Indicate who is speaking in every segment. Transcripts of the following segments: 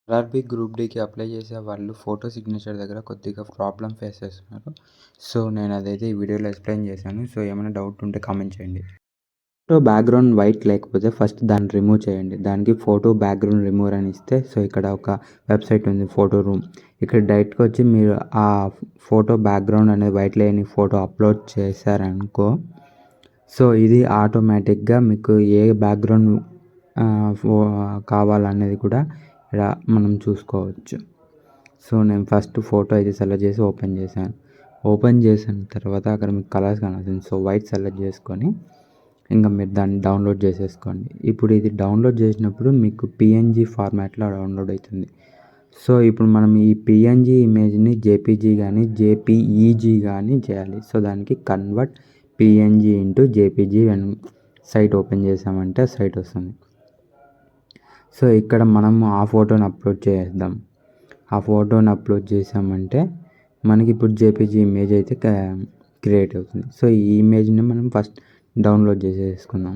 Speaker 1: RRB group డీకి apply చేసే వాళ్ళు photo signature దగ్గర కొద్దిగా ప్రాబ్లం ఫేస్ చేస్తున్నారు. సో నేను అదైతే ఈ వీడియోలో ఎక్స్ప్లెయిన్ చేశాను. సో ఏమైనా డౌట్ ఉంటే కామెంట్ చేయండి. ఫోటో బ్యాక్గ్రౌండ్ వైట్ లేకపోతే ఫస్ట్ దాన్ని రిమూవ్ చేయండి. దానికి ఫోటో బ్యాక్గ్రౌండ్ రిమూవర్ అని ఇస్తే సో ఇక్కడ ఒక వెబ్సైట్ ఉంది ఫోటో రూమ్. ఇక్కడ డైరెక్ట్గా వచ్చి మీరు ఆ ఫోటో బ్యాక్గ్రౌండ్ అనేది వైట్ లేని ఫోటో అప్లోడ్ చేశారనుకో, సో ఇది ఆటోమేటిక్గా మీకు ఏ బ్యాక్గ్రౌండ్ కావాలనేది కూడా ఇక్కడ మనం చూసుకోవచ్చు. సో నేను ఫస్ట్ ఫోటో అయితే సెలెక్ట్ చేసి ఓపెన్ చేశాను. ఓపెన్ చేసిన తర్వాత అక్కడ మీకు కలర్స్ కనబడుతుంది. సో వైట్ సెలెక్ట్ చేసుకొని ఇంకా మీరు దాన్ని డౌన్లోడ్ చేసేసుకోండి. ఇప్పుడు ఇది డౌన్లోడ్ చేసినప్పుడు మీకు పిఎన్జీ ఫార్మాట్లో డౌన్లోడ్ అవుతుంది. సో ఇప్పుడు మనం ఈ పిఎన్జీ ఇమేజ్ని జేపీజీ కానీ జేపీఈజీ కానీ చేయాలి. సో దానికి convert PNG into JPG site open చేసామంటే సైట్ వస్తుంది. సో ఇక్కడ మనము ఆ ఫోటోని అప్లోడ్ చేద్దాం. ఆ ఫోటోని అప్లోడ్ చేసామంటే మనకి ఇప్పుడు జేపీజీ ఇమేజ్ అయితే క్రియేట్ అవుతుంది. సో ఈ ఇమేజ్ని మనం ఫస్ట్ డౌన్లోడ్ చేసేసుకుందాం.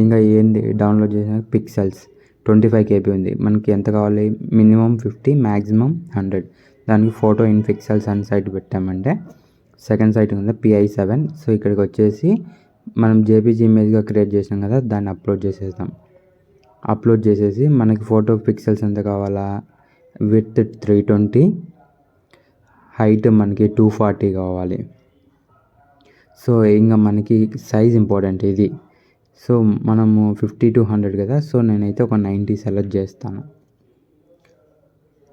Speaker 1: ఇంకా ఏంది డౌన్లోడ్ చేసిన పిక్సెల్స్ 25 KB ఉంది. మనకి ఎంత కావాలి? Minimum 50, maximum 100. దానికి ఫోటో ఇన్ పిక్సెల్స్ అని సైట్ పెట్టామంటే సెకండ్ సైట్ ఉంది PI7. సో ఇక్కడికి వచ్చేసి మనం జేపీజీ ఇమేజ్గా క్రియేట్ చేసాం కదా, దాన్ని అప్లోడ్ చేసేద్దాం. అప్లోడ్ చేసేసి మనకి ఫోటో పిక్సెల్స్ ఎంత కావాలా? విడ్త్ 320, హైట్ మనకి 240 కావాలి. సో ఇంకా మనకి సైజ్ ఇంపార్టెంట్ ఇది. సో మనము 50 to 100 కదా, సో నేనైతే ఒక 90 సెలెక్ట్ చేస్తాను.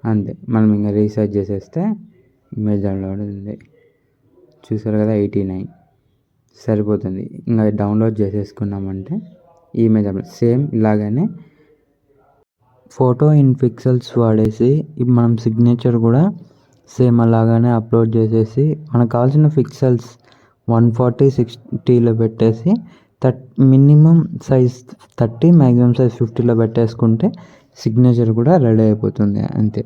Speaker 1: అంతే, మనం ఇంకా రీసైజ్ చేసేస్తే ఇమేజ్ డౌన్లోడ్ ఉంది. చూసారు కదా, 89 సరిపోతుంది. ఇంకా డౌన్లోడ్ చేసేసుకున్నామంటే ఈ ఇమేజ్ సేమ్ ఇలాగనే ఫోటో ఇన్ పిక్సెల్స్ వాడేసి మనం సిగ్నేచర్ కూడా సేమ్ అలాగానే అప్లోడ్ చేసేసి మనకు కావాల్సిన పిక్సెల్స్ 140/60లో పెట్టేసి మినిమం సైజ్ 30, మ్యాక్సిమం సైజ్ 50లో పెట్టేసుకుంటే సిగ్నేచర్ కూడా రెడీ అయిపోతుంది. అంతే.